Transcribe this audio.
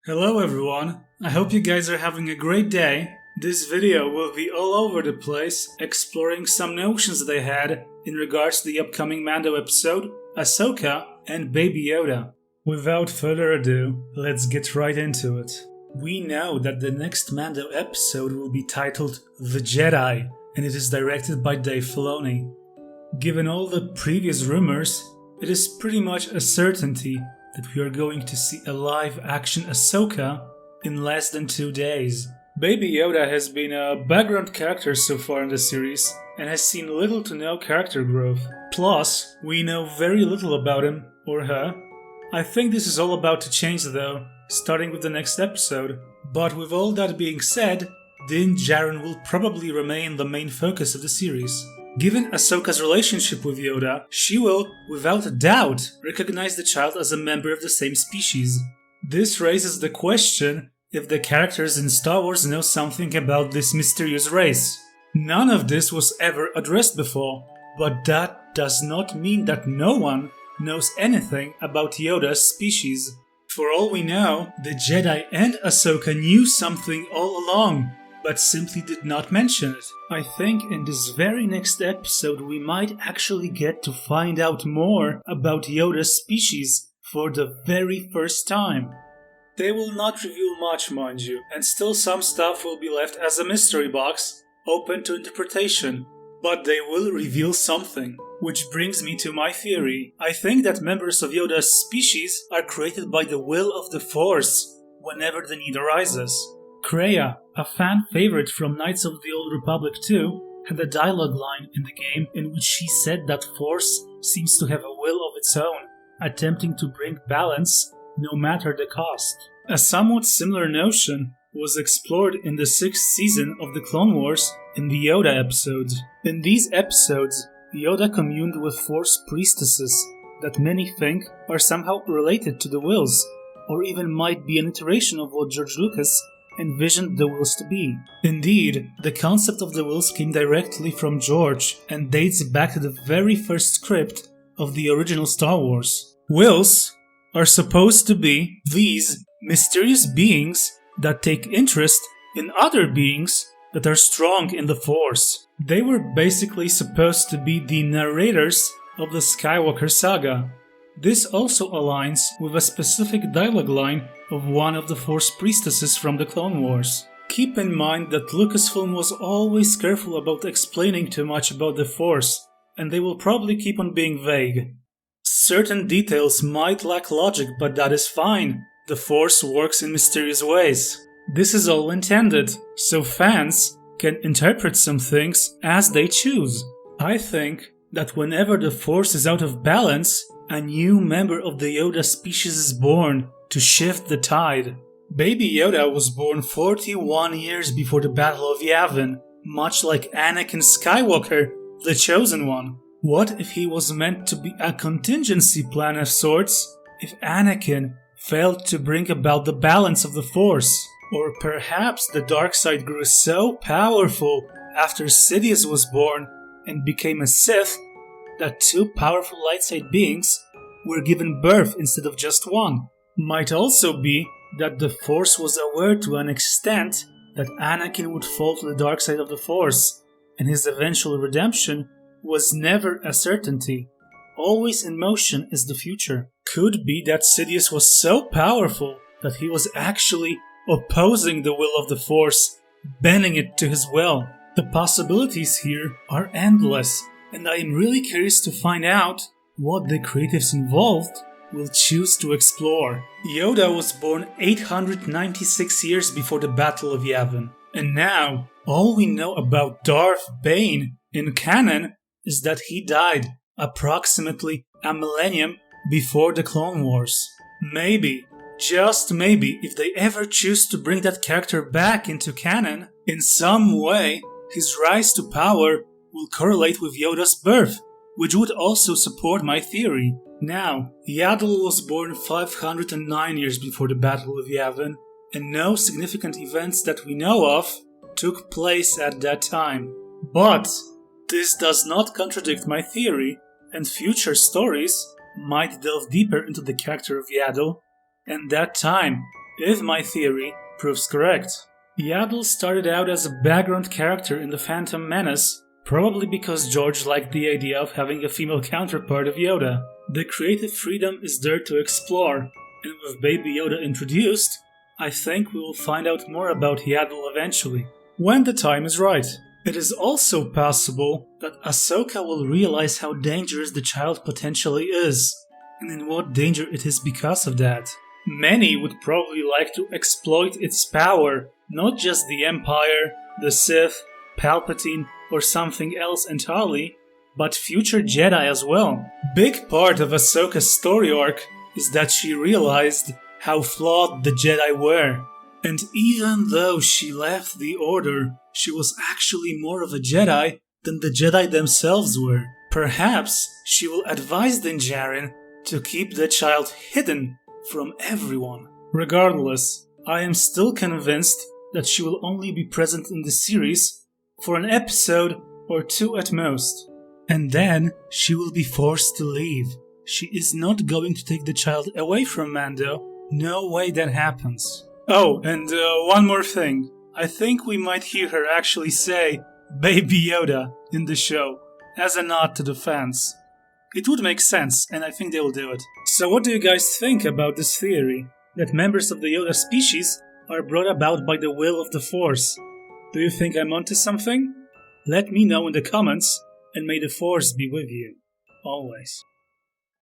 Hello everyone, I hope you guys are having a great day. This video will be all over the place, exploring some notions that I had in regards to the upcoming Mando episode, Ahsoka and Baby Yoda. Without further ado, let's get right into it. We know that the next Mando episode will be titled The Jedi, and it is directed by Dave Filoni. Given all the previous rumors, it is pretty much a certainty that we are going to see a live-action Ahsoka in less than 2 days. Baby Yoda has been a background character so far in the series and has seen little to no character growth. Plus, we know very little about him or her. I think this is all about to change though, starting with the next episode. But with all that being said, Din Djarin will probably remain the main focus of the series. Given Ahsoka's relationship with Yoda, she will, without a doubt, recognize the child as a member of the same species. This raises the question if the characters in Star Wars know something about this mysterious race. None of this was ever addressed before, but that does not mean that no one knows anything about Yoda's species. For all we know, the Jedi and Ahsoka knew something all along, but simply did not mention it. I think in this very next episode we might actually get to find out more about Yoda's species for the very first time. They will not reveal much, mind you, and still some stuff will be left as a mystery box, open to interpretation. But they will reveal something. Which brings me to my theory. I think that members of Yoda's species are created by the will of the Force whenever the need arises. Kreia, a fan favorite from Knights of the Old Republic 2, had a dialogue line in the game in which she said that Force seems to have a will of its own, attempting to bring balance no matter the cost. A somewhat similar notion was explored in the 6th season of the Clone Wars in the Yoda episodes. In these episodes, Yoda communed with Force priestesses that many think are somehow related to the Whills, or even might be an iteration of what George Lucas envisioned the Whills to be. Indeed, the concept of the Whills came directly from George and dates back to the very first script of the original Star Wars. Whills are supposed to be these mysterious beings that take interest in other beings that are strong in the Force. They were basically supposed to be the narrators of the Skywalker saga. This also aligns with a specific dialogue line of one of the Force priestesses from the Clone Wars. Keep in mind that Lucasfilm was always careful about explaining too much about the Force, and they will probably keep on being vague. Certain details might lack logic, but that is fine. The Force works in mysterious ways. This is all intended, so fans can interpret some things as they choose. I think that whenever the Force is out of balance, a new member of the Yoda species is born to shift the tide. Baby Yoda was born 41 years before the Battle of Yavin, much like Anakin Skywalker, the Chosen One. What if he was meant to be a contingency plan of sorts if Anakin failed to bring about the balance of the Force? Or perhaps the dark side grew so powerful after Sidious was born and became a Sith that 2 powerful light side beings were given birth instead of just one. Might also be that the Force was aware to an extent that Anakin would fall to the dark side of the Force, and his eventual redemption was never a certainty. Always in motion is the future. Could be that Sidious was so powerful that he was actually opposing the will of the Force, bending it to his will. The possibilities here are endless, and I am really curious to find out what the creatives involved will choose to explore. Yoda was born 896 years before the Battle of Yavin, and now all we know about Darth Bane in canon is that he died approximately a millennium before the Clone Wars. Maybe, just maybe, if they ever choose to bring that character back into canon, in some way, his rise to power will correlate with Yoda's birth, which would also support my theory. Now, Yaddle was born 509 years before the Battle of Yavin, and no significant events that we know of took place at that time. But this does not contradict my theory, and future stories might delve deeper into the character of Yaddle and that time if my theory proves correct. Yaddle started out as a background character in The Phantom Menace, probably because George liked the idea of having a female counterpart of Yoda. The creative freedom is there to explore, and with Baby Yoda introduced, I think we will find out more about Yaddle eventually, when the time is right. It is also possible that Ahsoka will realize how dangerous the child potentially is, and in what danger it is because of that. Many would probably like to exploit its power, not just the Empire, the Sith, Palpatine, or something else entirely, but future Jedi as well. Big part of Ahsoka's story arc is that she realized how flawed the Jedi were. And even though she left the Order, she was actually more of a Jedi than the Jedi themselves were. Perhaps she will advise Din Djarin to keep the child hidden from everyone. Regardless, I am still convinced that she will only be present in the series for an episode or two at most. And then she will be forced to leave. She is not going to take the child away from Mando. No way that happens. Oh, and one more thing. I think we might hear her actually say Baby Yoda in the show, as a nod to the fans. It would make sense, and I think they will do it. So what do you guys think about this theory? That members of the Yoda species are brought about by the will of the Force? Do you think I'm onto something? Let me know in the comments, and may the Force be with you. Always.